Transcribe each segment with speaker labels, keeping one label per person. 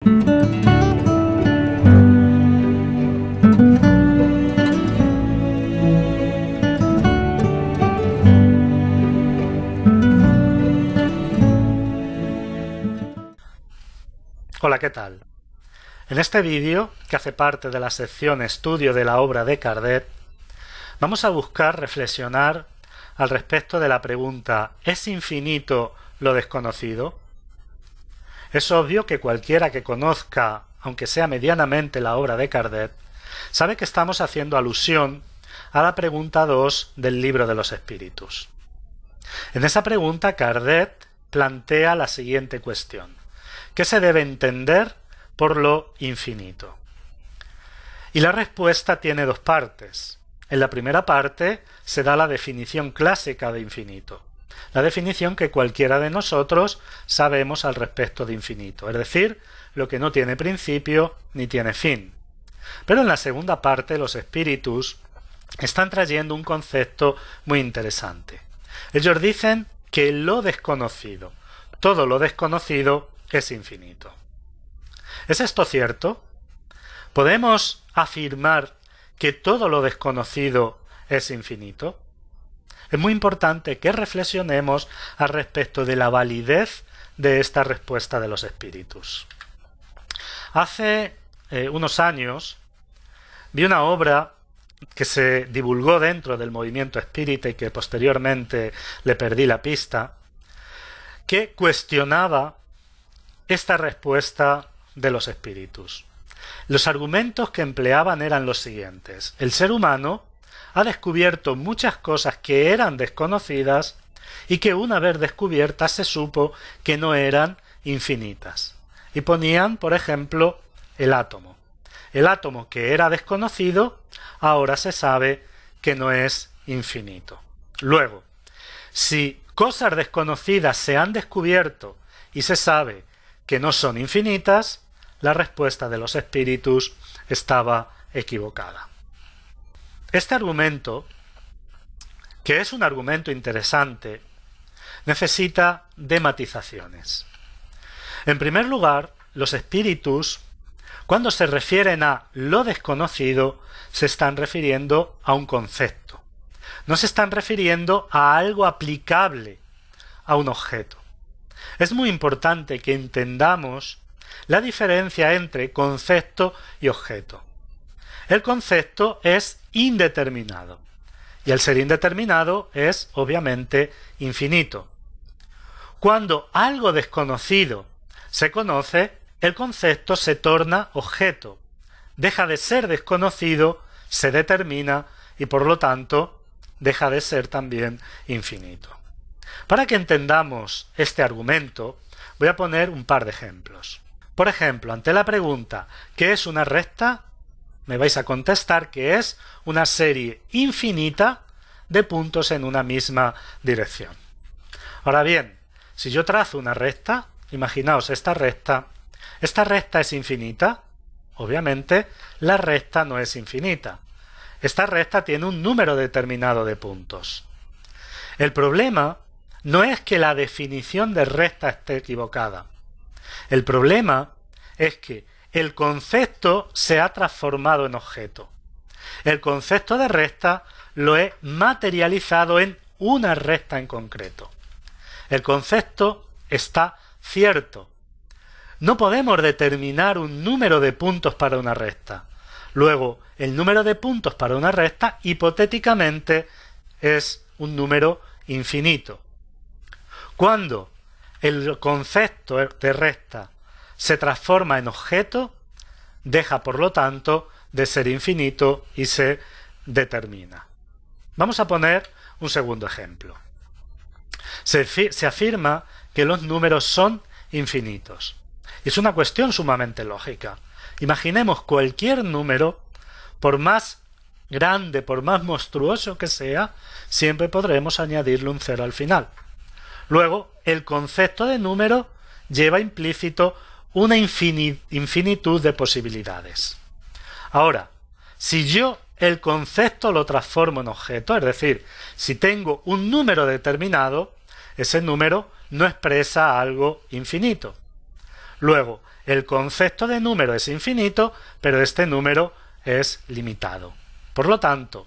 Speaker 1: Hola, ¿qué tal? En este vídeo, que hace parte de la sección Estudio de la obra de Kardec, vamos a buscar reflexionar al respecto de la pregunta ¿es infinito lo desconocido? Es obvio que cualquiera que conozca, aunque sea medianamente, la obra de Kardec, sabe que estamos haciendo alusión a la pregunta 2 del Libro de los Espíritus. En esa pregunta, Kardec plantea la siguiente cuestión: ¿qué se debe entender por lo infinito? Y la respuesta tiene dos partes. En la primera parte se da la definición clásica de infinito, la definición que cualquiera de nosotros sabemos al respecto de infinito, es decir, lo que no tiene principio ni tiene fin. Pero en la segunda parte los espíritus están trayendo un concepto muy interesante. Ellos dicen que lo desconocido, todo lo desconocido, es infinito. ¿Es esto cierto? ¿Podemos afirmar que todo lo desconocido es infinito? Es muy importante que reflexionemos al respecto de la validez de esta respuesta de los espíritus. Hace unos años vi una obra que se divulgó dentro del movimiento espírita y que posteriormente le perdí la pista, que cuestionaba esta respuesta de los espíritus. Los argumentos que empleaban eran los siguientes: el ser humano ha descubierto muchas cosas que eran desconocidas y que una vez descubiertas se supo que no eran infinitas. Y ponían, por ejemplo, el átomo. El átomo, que era desconocido, ahora se sabe que no es infinito. Luego, si cosas desconocidas se han descubierto y se sabe que no son infinitas, la respuesta de los espíritus estaba equivocada. Este argumento, que es un argumento interesante, necesita de matizaciones. En primer lugar, los espíritus, cuando se refieren a lo desconocido, se están refiriendo a un concepto. No se están refiriendo a algo aplicable a un objeto. Es muy importante que entendamos la diferencia entre concepto y objeto. El concepto es indeterminado y al ser indeterminado es, obviamente, infinito. Cuando algo desconocido se conoce, el concepto se torna objeto. Deja de ser desconocido, se determina y por lo tanto deja de ser también infinito. Para que entendamos este argumento, voy a poner un par de ejemplos. Por ejemplo, ante la pregunta ¿qué es una recta?, me vais a contestar que es una serie infinita de puntos en una misma dirección. Ahora bien, si yo trazo una recta, imaginaos esta recta es infinita. Obviamente, la recta no es infinita. Esta recta tiene un número determinado de puntos. El problema no es que la definición de recta esté equivocada. El problema es que el concepto se ha transformado en objeto. El concepto de recta lo he materializado en una recta en concreto. El concepto está cierto. No podemos determinar un número de puntos para una recta. Luego, el número de puntos para una recta hipotéticamente es un número infinito. Cuando el concepto de recta se transforma en objeto, deja por lo tanto de ser infinito y se determina. Vamos a poner un segundo ejemplo. Se afirma que los números son infinitos. Es una cuestión sumamente lógica. Imaginemos cualquier número, por más grande, por más monstruoso que sea, siempre podremos añadirle un cero al final. Luego, el concepto de número lleva implícito una infinitud de posibilidades. Ahora, si yo el concepto lo transformo en objeto, es decir, si tengo un número determinado, ese número no expresa algo infinito. Luego, el concepto de número es infinito, pero este número es limitado. Por lo tanto,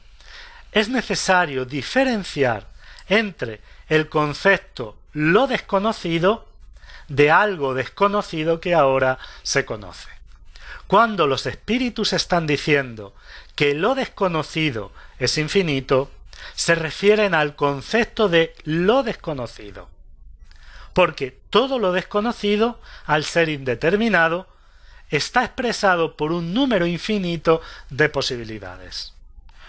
Speaker 1: es necesario diferenciar entre el concepto lo desconocido de algo desconocido que ahora se conoce. Cuando los espíritus están diciendo que lo desconocido es infinito, se refieren al concepto de lo desconocido. Porque todo lo desconocido, al ser indeterminado, está expresado por un número infinito de posibilidades.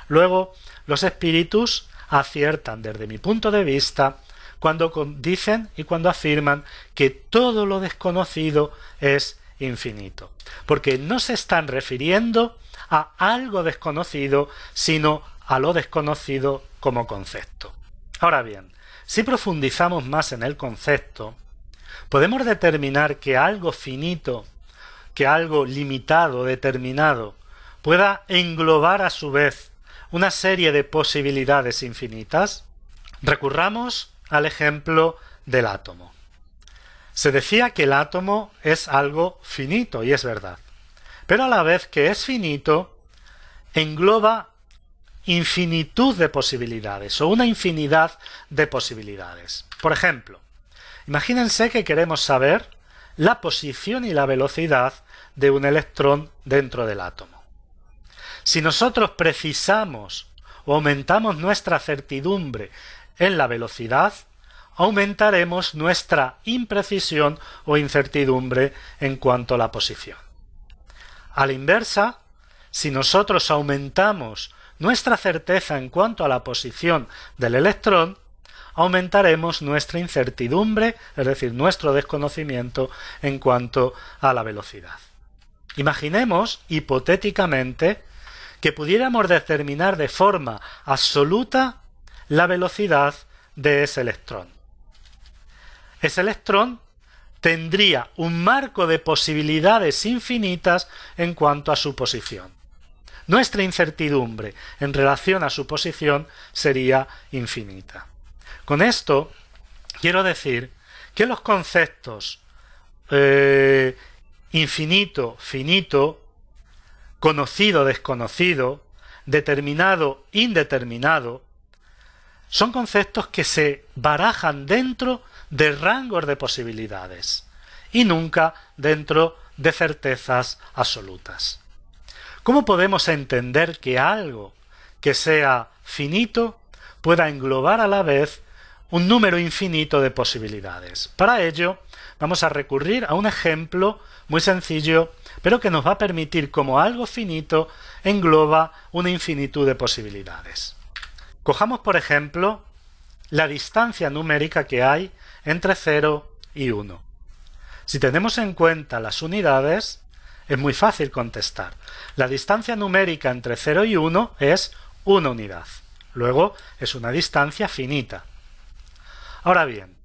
Speaker 1: Luego, los espíritus aciertan desde mi punto de vista cuando dicen y cuando afirman que todo lo desconocido es infinito, porque no se están refiriendo a algo desconocido, sino a lo desconocido como concepto. Ahora bien, si profundizamos más en el concepto, podemos determinar que algo finito, que algo limitado, determinado, pueda englobar a su vez una serie de posibilidades infinitas. Recurramos al ejemplo del átomo. Se decía que el átomo es algo finito, y es verdad, pero a la vez que es finito, engloba infinitud de posibilidades o una infinidad de posibilidades. Por ejemplo, imagínense que queremos saber la posición y la velocidad de un electrón dentro del átomo. Si nosotros precisamos o aumentamos nuestra certidumbre en la velocidad, aumentaremos nuestra imprecisión o incertidumbre en cuanto a la posición. A la inversa, si nosotros aumentamos nuestra certeza en cuanto a la posición del electrón, aumentaremos nuestra incertidumbre, es decir, nuestro desconocimiento en cuanto a la velocidad. Imaginemos, hipotéticamente, que pudiéramos determinar de forma absoluta la velocidad de ese electrón. Ese electrón tendría un marco de posibilidades infinitas en cuanto a su posición. Nuestra incertidumbre en relación a su posición sería infinita. Con esto quiero decir que los conceptos infinito, finito, conocido, desconocido, determinado, indeterminado, son conceptos que se barajan dentro de rangos de posibilidades y nunca dentro de certezas absolutas. ¿Cómo podemos entender que algo que sea finito pueda englobar a la vez un número infinito de posibilidades? Para ello vamos a recurrir a un ejemplo muy sencillo, pero que nos va a permitir cómo algo finito engloba una infinitud de posibilidades. Cojamos, por ejemplo, la distancia numérica que hay entre 0 y 1. Si tenemos en cuenta las unidades, es muy fácil contestar. La distancia numérica entre 0 y 1 es una unidad. Luego, es una distancia finita. Ahora bien,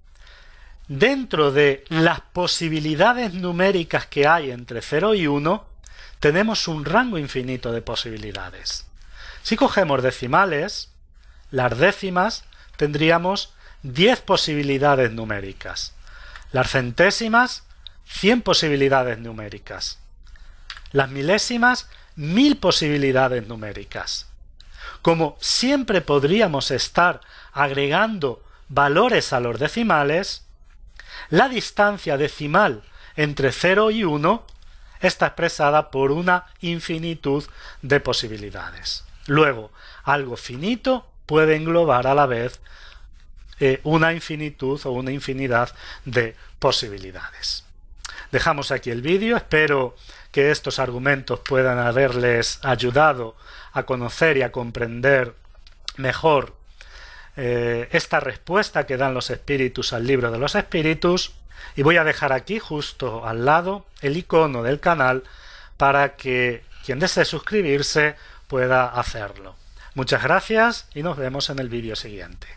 Speaker 1: dentro de las posibilidades numéricas que hay entre 0 y 1, tenemos un rango infinito de posibilidades. Si cogemos decimales, las décimas, tendríamos 10 posibilidades numéricas. Las centésimas, 100 posibilidades numéricas. Las milésimas, 1000 posibilidades numéricas. Como siempre podríamos estar agregando valores a los decimales, la distancia decimal entre 0 y 1 está expresada por una infinitud de posibilidades. Luego, algo finito puede englobar a la vez una infinitud o una infinidad de posibilidades. Dejamos aquí el vídeo, espero que estos argumentos puedan haberles ayudado a conocer y a comprender mejor esta respuesta que dan los espíritus al libro de los espíritus, y voy a dejar aquí justo al lado el icono del canal para que quien desee suscribirse pueda hacerlo. Muchas gracias y nos vemos en el vídeo siguiente.